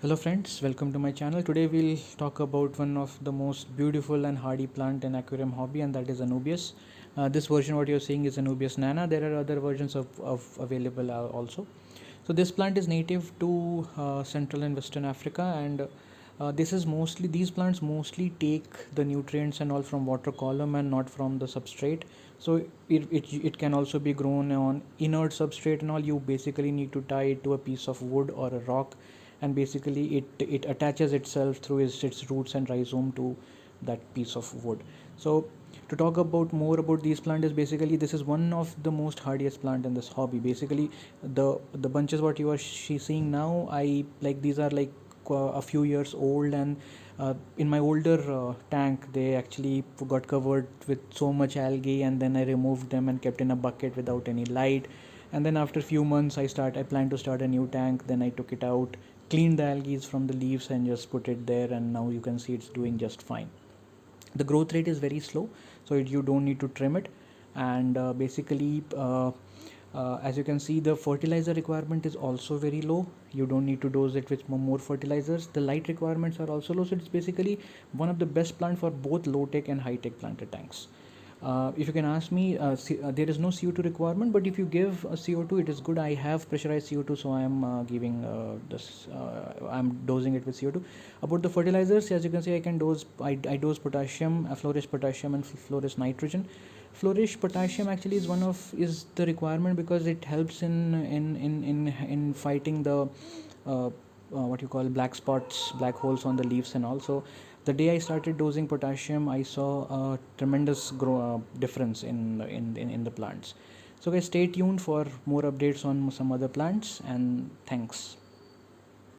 Hello friends, welcome to my channel. Today we'll talk about one of the most beautiful and hardy plant in aquarium hobby, and that is Anubias. This version what you're seeing is Anubias nana. There are other versions of available also. So this plant is native to Central and Western Africa, and this is mostly these plants mostly take the nutrients and all from water column and not from the substrate. So it can also be grown on inert substrate and all. You basically need to tie it to a piece of wood or a rock, and basically it attaches itself through its roots and rhizome to that piece of wood. So to talk about more about these plants is basically this is one of the most hardiest plant in this hobby. Basically the bunches what you are seeing now, I like these are like a few years old, and in my older tank they actually got covered with so much algae, and then I removed them and kept in a bucket without any light. And then after a few months I plan to start a new tank. Then I took it out, cleaned the algae from the leaves and just put it there, and now you can see it's doing just fine. The growth rate is very slow, so you don't need to trim it. And as you can see, the fertilizer requirement is also very low. You don't need to dose it with more fertilizers. The light requirements are also low, so it's basically one of the best plant for both low tech and high tech planted tanks. If you can ask me, there is no CO2 requirement, but if you give a CO2, it is good. I have pressurized CO2, so I am giving this. I'm dosing it with CO2. About the fertilizers, as you can see, I can dose. I dose potassium, flourish potassium, and flourish nitrogen. Flourish potassium actually is the requirement because it helps in fighting the what you call black spots, black holes on the leaves and also. The day I started dosing potassium, I saw a tremendous difference in the plants. So guys, stay tuned for more updates on some other plants, and thanks.